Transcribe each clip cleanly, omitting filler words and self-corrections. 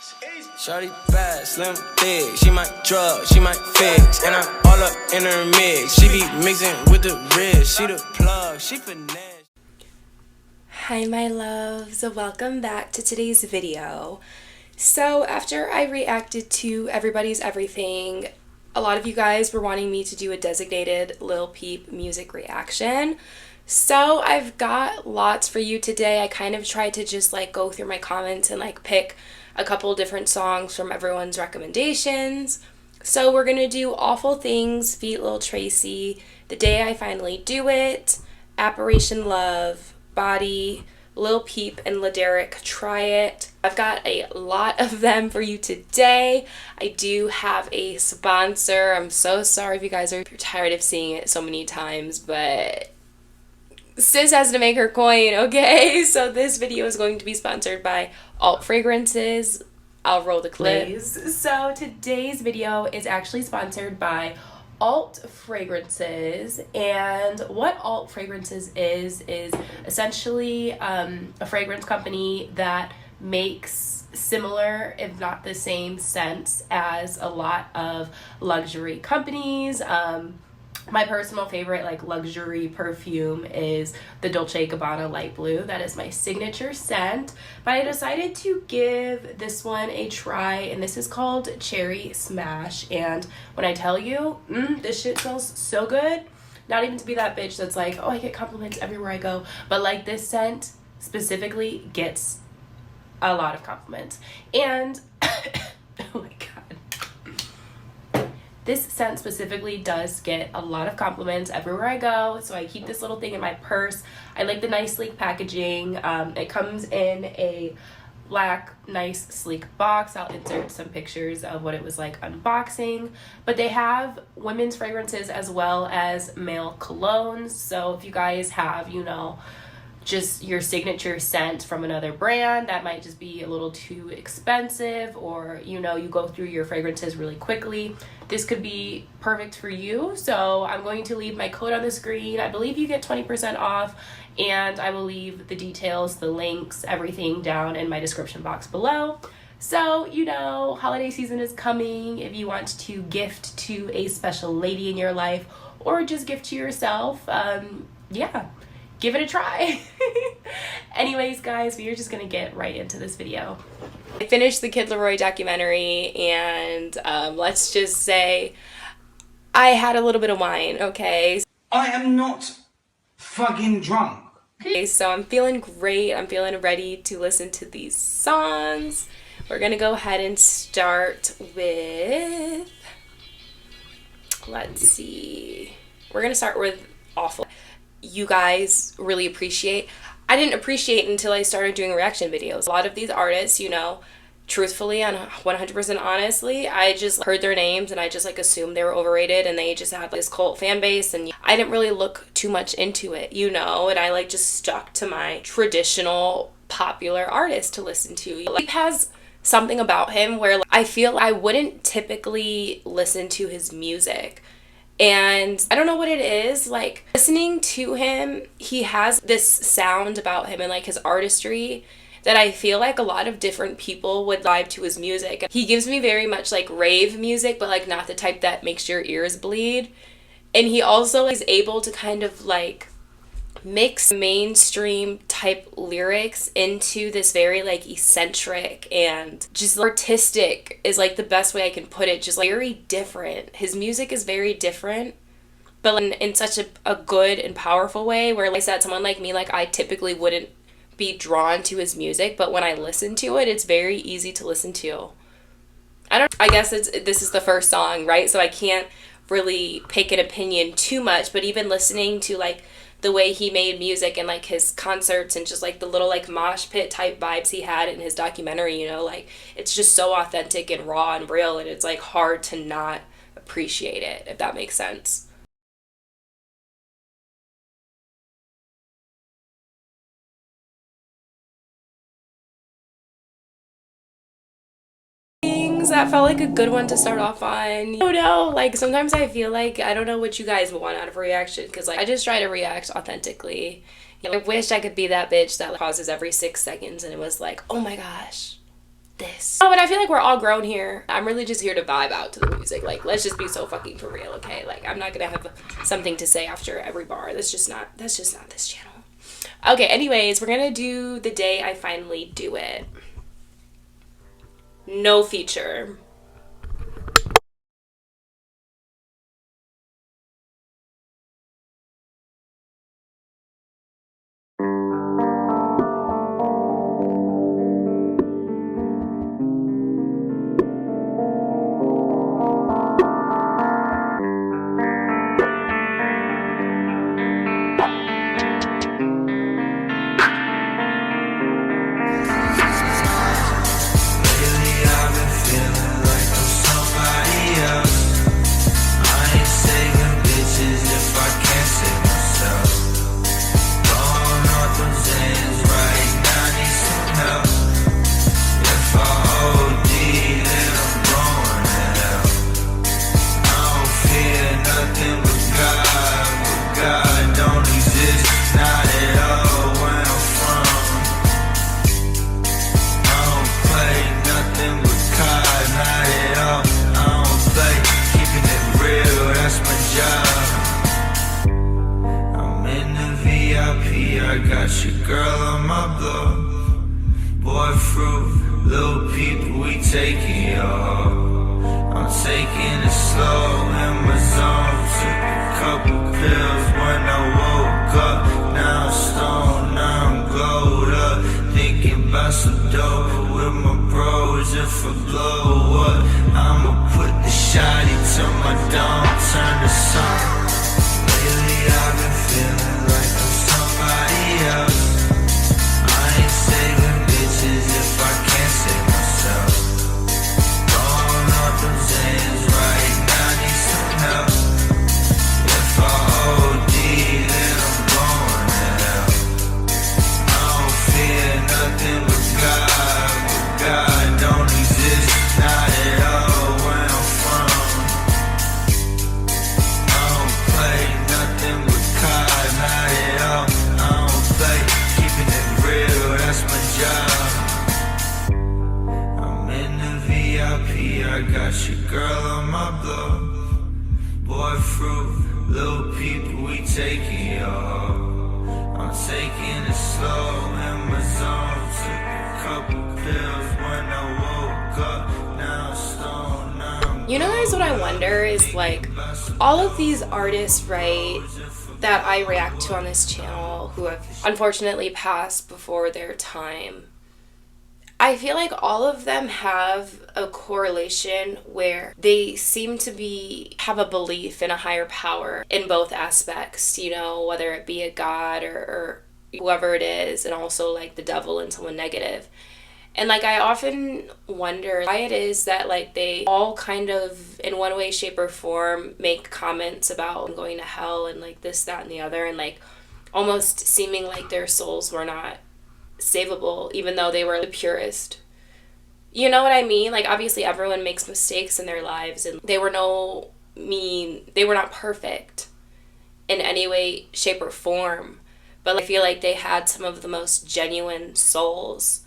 Shawty bad, slim, thick. She might drug, she might fix. And I'm all up in her mix. She be mixing with the wrist. She the plug, she finesse. Hi my loves, welcome back to today's video. So after I reacted to Everybody's Everything, a lot of you guys were wanting me to do a designated Lil Peep music reaction. So I've got lots for you today. I kind of tried to just go through my comments and pick a couple different songs from everyone's recommendations. So we're gonna do Awful Things, feat. Lil Tracy, The Day I Finally Do It, Apparition Love, Body, Lil Peep and Laderick, Try It. I've got a lot of them for you today. I do have a sponsor. I'm so sorry if you guys are tired of seeing it so many times, but sis has to make her coin, okay? So this video is going to be sponsored by Alt Fragrances. I'll roll the clips. So today's video is actually sponsored by Alt Fragrances, and what Alt Fragrances is essentially a fragrance company that makes similar, if not the same, scents as a lot of luxury companies. My personal favorite luxury perfume is the Dolce & Gabbana Light Blue. That is my signature scent, but I decided to give this one a try, and this is called Cherry Smash. And when I tell you, this shit smells so good. Not even to be that bitch that's like, oh, I get compliments everywhere I go, but this scent specifically gets a lot of compliments. And oh my god, this scent specifically does get a lot of compliments everywhere I go, so I keep this little thing in my purse. I like the nice sleek packaging. It comes in a black, nice, sleek box. I'll insert some pictures of what it was like unboxing. But they have women's fragrances as well as male colognes, so if you guys have, just your signature scent from another brand that might just be a little too expensive, or you go through your fragrances really quickly, this could be perfect for you. So I'm going to leave my code on the screen. I believe you get 20% off, and I will leave the details, the links, everything down in my description box below. So holiday season is coming. If you want to gift to a special lady in your life, or just gift to yourself, yeah, give it a try. Anyways, guys, we are just gonna get right into this video. I finished the Kid Laroi documentary, and let's just say I had a little bit of wine, okay? I am not fucking drunk. Okay, so I'm feeling great. I'm feeling ready to listen to these songs. We're gonna go ahead and start with, let's see. We're gonna start with Awful. You guys really appreciate. I didn't appreciate until I started doing reaction videos. A lot of these artists, truthfully and 100% honestly, I just heard their names and I just assumed they were overrated, and they just had this cult fan base, and I didn't really look too much into it, and I just stuck to my traditional popular artist to listen to. He has something about him where I feel I wouldn't typically listen to his music. And I don't know what it is, listening to him, he has this sound about him and his artistry that I feel a lot of different people would vibe to his music. He gives me very much rave music, but not the type that makes your ears bleed. And he also is able to kind of mix mainstream type lyrics into this very eccentric and just artistic is the best way I can put it, just very different. His music is very different, but in such a good and powerful way, where I said, someone like me, I typically wouldn't be drawn to his music, but when I listen to it, it's very easy to listen to. I guess this is the first song, right? So I can't really pick an opinion too much, but even listening to the way he made music and his concerts and just the little mosh pit type vibes he had in his documentary, it's just so authentic and raw and real, and it's hard to not appreciate it, if that makes sense. That felt like a good one to start off on. I don't know, sometimes I feel I don't know what you guys want out of a reaction, because I just try to react authentically. I wish I could be that bitch that pauses every 6 seconds and it was oh my gosh, this. Oh, but I feel like we're all grown here. I'm really just here to vibe out to the music. Like, let's just be so fucking for real, okay? Like, I'm not gonna have something to say after every bar. That's just not this channel. Okay, anyways, we're gonna do The Day I Finally Do It. No feature. Lil Peep, we taking you home. I'm taking it slow in my zone. Took a couple pills when I woke up. Now I'm stoned, now I'm glowed up. Thinking about some dope with my bros. If I blow up, I'ma put the shotty till my dome turn to sun. Lately I've been feeling like I'm somebody else. I ain't saving bitches if I can't save myself. Throwing out them Zans right now, need some help. If I OD, then I'm blowing it out. I don't fear nothing but God don't exist, not at all where I'm from. I don't play nothing but God, not at all. I don't play, keeping it real, that's my job. I'm in the VIP, I got your girl on my blow. Boy fruit, Lil Peep, we taking you home. I'm taking it slow in my zone. Took a couple pills when I woke up. Now I'm stoned, now I'm You know, guys, what I wonder is, like, all of these artists, right, that I react to on this channel who have unfortunately passed before their time, I feel like all of them have a correlation where they seem to have a belief in a higher power in both aspects, you know, whether it be a god or whoever it is, and also like the devil and someone negative. And like, I often wonder why it is that like they all kind of in one way, shape, or form make comments about going to hell and like this, that, and the other, and like almost seeming like their souls were not savable even though they were the purest. You know what I mean? Like, obviously everyone makes mistakes in their lives, and they were not perfect in any way, shape, or form, but I feel like they had some of the most genuine souls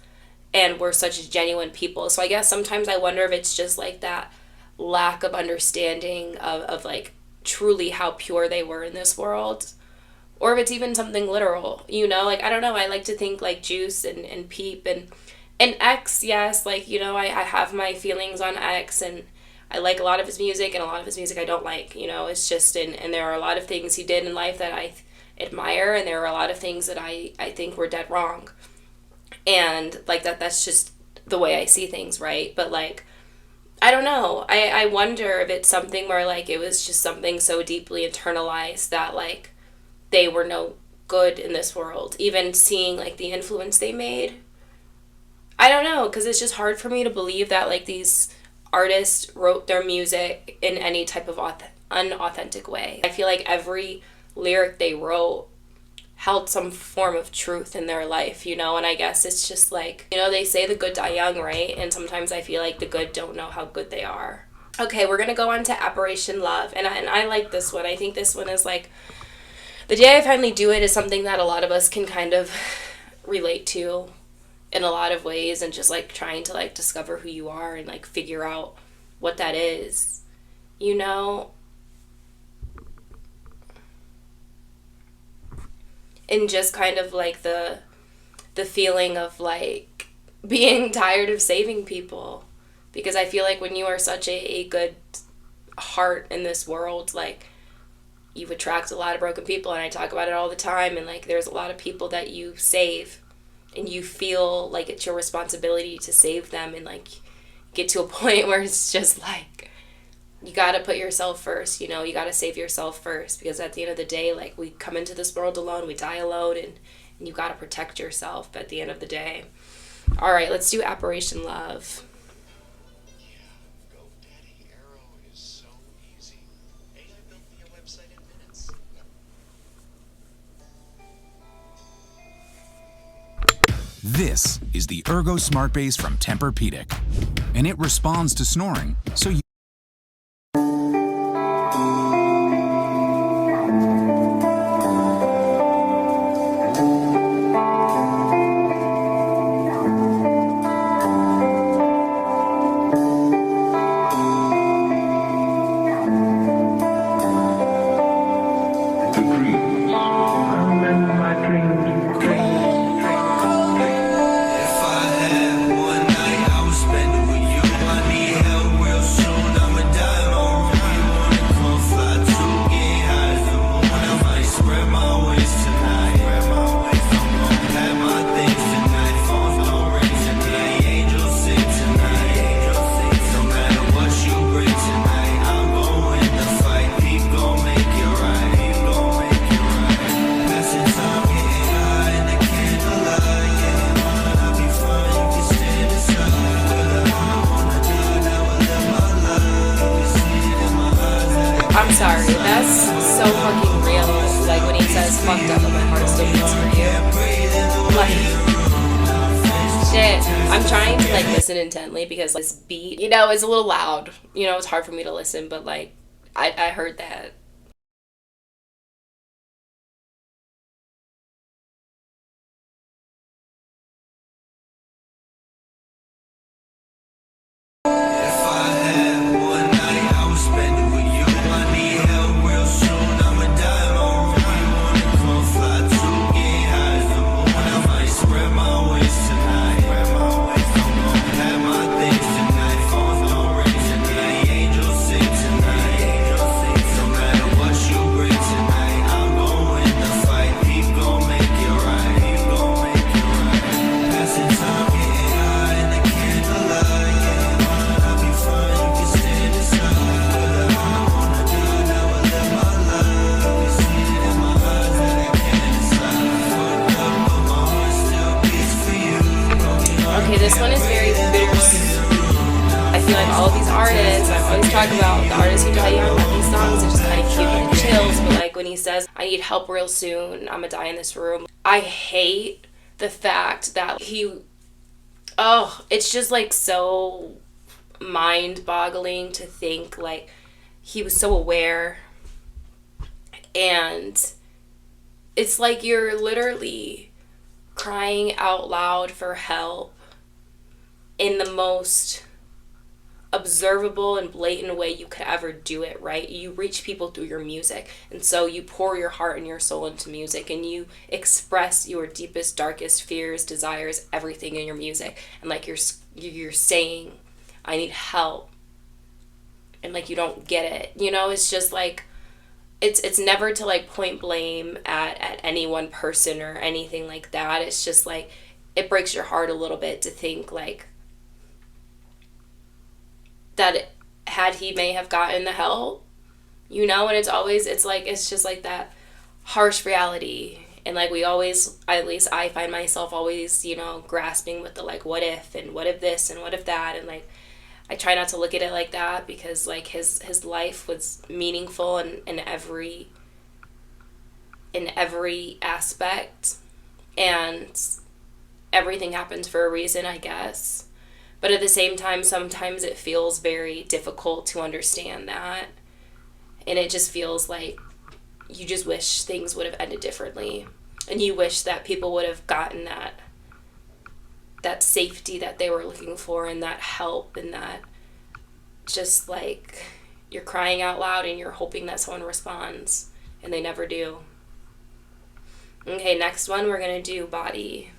and were such genuine people. So I guess sometimes I wonder if it's just like that lack of understanding of like truly how pure they were in this world, or if it's even something literal, you know? Like, I don't know, I like to think like Juice and Peep and X, yes, like, you know, I have my feelings on X, and I like a lot of his music, and a lot of his music I don't like, you know? It's just, and there are a lot of things he did in life that I admire, and there are a lot of things that I think were dead wrong. And like that's just the way I see things, right? But like, I don't know, I wonder if it's something where like it was just something so deeply internalized that like they were no good in this world, even seeing like the influence they made. I don't know, because it's just hard for me to believe that like these artists wrote their music in any type of unauthentic way. I feel like every lyric they wrote held some form of truth in their life, you know? And I guess it's just like, you know, they say the good die young, right? And sometimes I feel like the good don't know how good they are. Okay, we're gonna go on to Apparition Love, and I like this one. I think this one is like, The Day I Finally Do It is something that a lot of us can kind of relate to. in a lot of ways, and just like trying to like discover who you are and like figure out what that is, you know? And just kind of like the feeling of like being tired of saving people, because I feel like when you are such a good heart in this world, like you attract a lot of broken people, and I talk about it all the time, and like there's a lot of people that you save and you feel like it's your responsibility to save them, and like get to a point where it's just like you gotta put yourself first, you know, you gotta save yourself first, because at the end of the day, like we come into this world alone, we die alone, and you gotta protect yourself at the end of the day. All right, let's do Apparition Love. This is the Ergo Smart Base from Tempur-Pedic, and it responds to snoring, so you If I had one night, I would spend it with you. I need help real soon. I'ma die on you. Wanna come fly to get high as the moon. I might spread my wings tonight. I'm gonna pack my things tonight. Phones don't ring tonight. Angels sing tonight. No matter what you bring tonight, I'm going to fight. Peep gon' make it right. Passing time, getting high in the candlelight. I'll be fine, you can stand aside. Whether I wanna die, now I live my life. You can see it in my eyes that I'm sorry, that's so fucking real. Like when he says fucked up, but my heart still beats for you. Like, shit. I'm trying to like listen intently, because this beat, you know, is a little loud. You know, it's hard for me to listen, but like I heard that. If I had one night, I would spend it with you. I need help real soon. I'ma die on you. Wanna come fly to get high as the moon. I might spread my wings tonight. I'm gonna pack my things tonight. Phones don't ring tonight. Angels sing tonight. No matter what you bring tonight, I'm going to fight. Peep gon' make it right. Passing time, getting high in the candlelight. I'll be fine, you can stand aside. Whether I wanna die, now I live my life. You see it in my eyes that I can't decide. Fucked up, but my heart still beats for you. Okay, this one is very bittersweet. I feel like all of these artists, I always talk about the artists who tell you about these songs, are just kind of cute and chills, but like when he says, I need help real soon, I'm gonna die in this room. I hate the fact that it's just like so mind-boggling to think like he was so aware, and it's like you're literally crying out loud for help in the most observable and blatant way you could ever do it, right? You reach people through your music, and so you pour your heart and your soul into music, and you express your deepest, darkest fears, desires, everything in your music, and like you're saying, I need help, and like you don't get it, you know? It's just like it's never to like point blame at any one person or anything like that. It's just like it breaks your heart a little bit to think like that had he may have gotten the help, you know? And it's just like that harsh reality, and like we always, at least I find myself always, you know, grasping with the like what if, and what if this, and what if that, and like I try not to look at it like that, because like his life was meaningful in every aspect, and everything happens for a reason, I guess. But at the same time, sometimes it feels very difficult to understand that. And it just feels like you just wish things would have ended differently. And you wish that people would have gotten that safety that they were looking for, and that help, and that just like you're crying out loud and you're hoping that someone responds, and they never do. Okay, next one we're gonna do Body.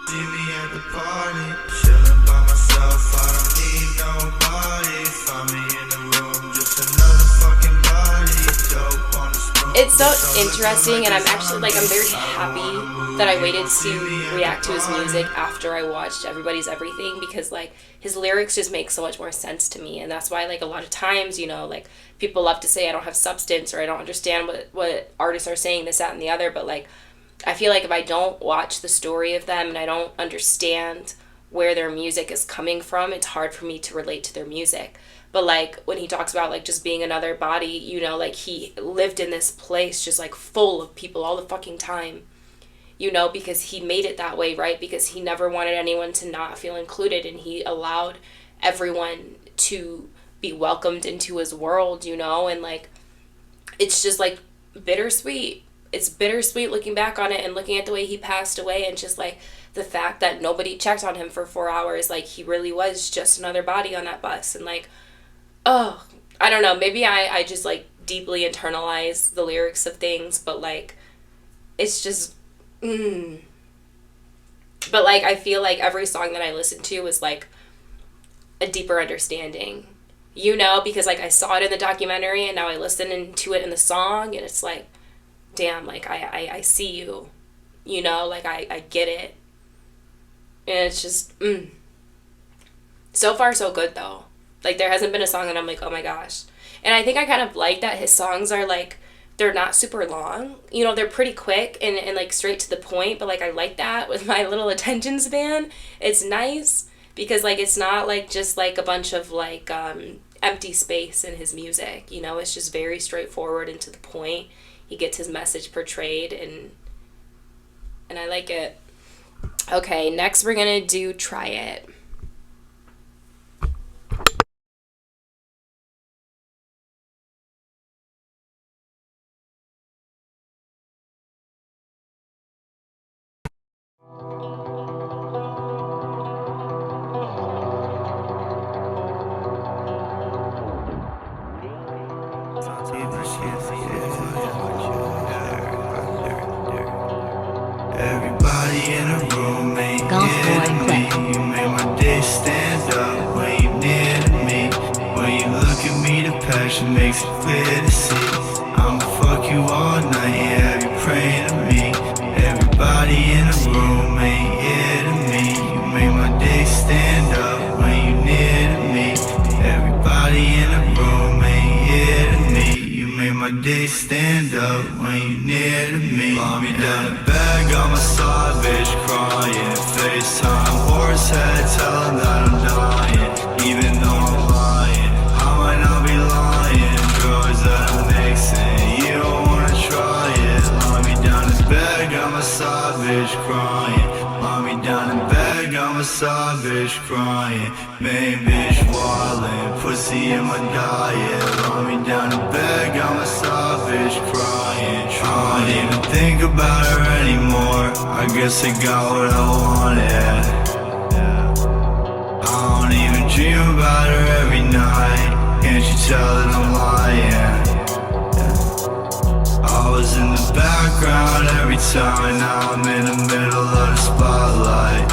See me at the party, chilling by myself, I don't need nobody. Find me in the room, just another fucking body. Dope on the spoon. It's so interesting, and I'm very happy that I waited to react to his music after I watched Everybody's Everything, because like his lyrics just make so much more sense to me. And that's why like a lot of times, you know, like people love to say I don't have substance or I don't understand what artists are saying, this, that, and the other, but like I feel like if I don't watch the story of them and I don't understand where their music is coming from, it's hard for me to relate to their music. But like when he talks about like just being another body, you know, like he lived in this place just like full of people all the fucking time, you know, because he made it that way, right? Because he never wanted anyone to not feel included, and he allowed everyone to be welcomed into his world, you know, and like it's just like bittersweet. It's bittersweet looking back on it and looking at the way he passed away, and just like the fact that nobody checked on him for 4 hours. Like he really was just another body on that bus. And like, oh, I don't know, maybe I just like deeply internalize the lyrics of things, but like it's just but like I feel like every song that I listened to was like a deeper understanding, you know, because like I saw it in the documentary and now I listen to it in the song, and it's like, damn, like I see you, you know, like I get it. And it's just so far so good though. Like there hasn't been a song that I'm like, oh my gosh. And I think I kind of like that his songs are like, they're not super long, you know, they're pretty quick and like straight to the point, but like I like that with my little attention span. It's nice because like it's not like just like a bunch of like empty space in his music, you know. It's just very straightforward and to the point. He gets his message portrayed, and I like it. Okay, next we're gonna do Try It. Everybody in the room ain't near to me. You make my day stand up when you near to me. When you look at me, the passion makes it clear to see. I'ma fuck you all night, yeah, you praying to me. Everybody in the room ain't here to me. You make my day stand up when you near to me. Everybody in the room ain't here to me. You make my day stand up when you near to me. Lie me down the bag on my side, bitch, crying. FaceTime, horse head, tell him that I'm dying. Even though I'm lying, I might not be lying. Drugs that I'm mixing, you don't wanna try it. Lie me down the bag on my side, bitch, crying. Lie me down the bag on my side, bitch, crying. Main bitch wildin', pussy in my diet. Lie me down the bag on my side, bitch, crying. I don't even think about her anymore. I guess I got what I wanted. I don't even dream about her every night. Can't you tell that I'm lying? I was in the background every time. Now I'm in the middle of the spotlight.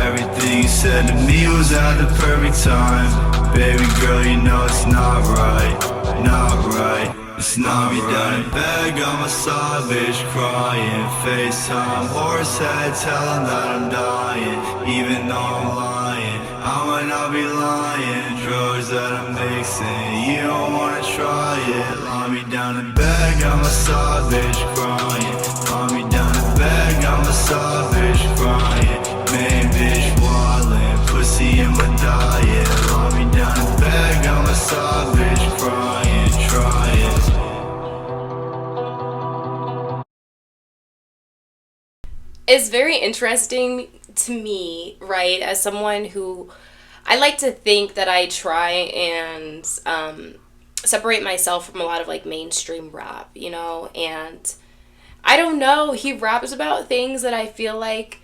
Everything you said to me was at the perfect time. Baby girl, you know it's not right. Not right. It's not me down in bed, got my side, bitch, crying. FaceTime, horse head, tell him that I'm dying. Even though I'm lying, I might not be lying. Drugs that I'm mixing, you don't wanna try it. Lie me down in bed, got my side, bitch, crying. Lie me down in bed, got my side, bitch, crying. Main bitch wildin', pussy in my diet. Lie me down in bed, got my side, bitch, crying. Try it. It's very interesting to me, right, as someone who I like to think that I try and separate myself from a lot of like mainstream rap, you know, and I don't know, he raps about things that I feel like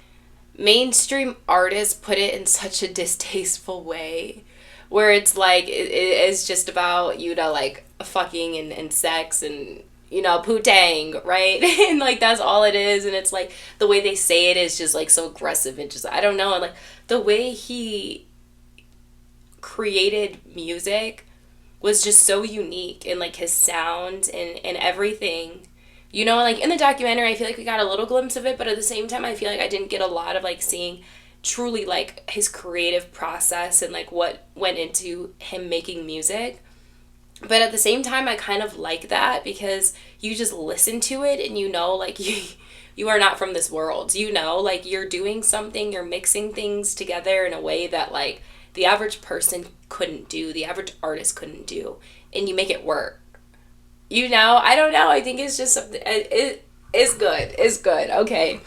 mainstream artists put it in such a distasteful way, where it's like it's just about, you know, like fucking and sex and, you know, poo-tang, right? And like that's all it is. And it's like the way they say it is just like so aggressive and just, I don't know, like the way he created music was just so unique, and like his sound and everything. You know, like in the documentary, I feel like we got a little glimpse of it, but at the same time, I feel like I didn't get a lot of like seeing truly like his creative process and like what went into him making music. But at the same time, I kind of like that because you just listen to it and you know, like you are not from this world. You know, like you're doing something, you're mixing things together in a way that like the average person couldn't do, the average artist couldn't do, and you make it work. You know, I don't know. I think it's just something. It's good. It's good. Okay.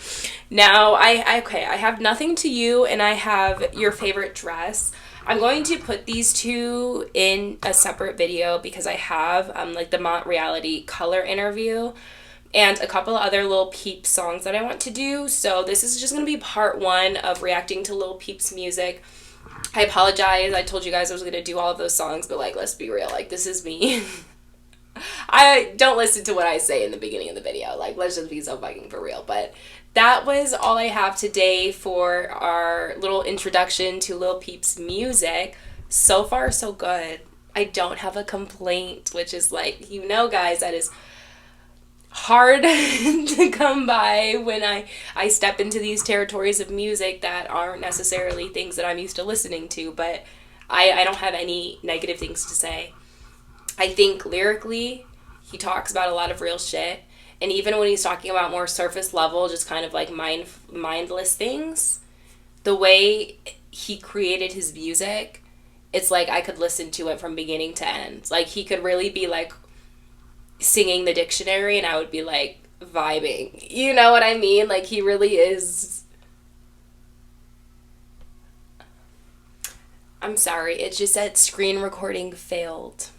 Now I have Nothing to You, and I have Your Favorite Dress. I'm going to put these two in a separate video because I have like the Mont Reality color interview and a couple of other Lil Peep songs that I want to do. So this is just going to be part one of reacting to Lil Peep's music. I apologize. I told you guys I was going to do all of those songs, but like, let's be real. Like, this is me. I don't listen to what I say in the beginning of the video. Like, let's just be so fucking for real. But that was all I have today for our little introduction to Lil Peep's music. So far, so good. I don't have a complaint, which is like, you know, guys, that is hard to come by when I step into these territories of music that aren't necessarily things that I'm used to listening to. But I don't have any negative things to say. I think lyrically, he talks about a lot of real shit. And even when he's talking about more surface level, just kind of like mindless things, the way he created his music, it's like I could listen to it from beginning to end. Like he could really be like singing the dictionary and I would be like vibing. You know what I mean? Like he really is. I'm sorry, it just said screen recording failed.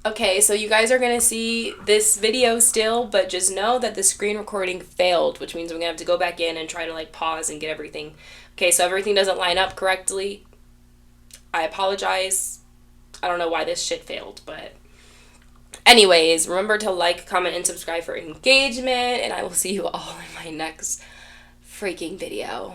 Okay, so you guys are gonna see this video still, but just know that the screen recording failed, which means I'm gonna have to go back in and try to like pause and get everything. Okay, so everything doesn't line up correctly. I apologize. I don't know why this shit failed, but anyways, remember to like, comment, and subscribe for engagement, and I will see you all in my next freaking video.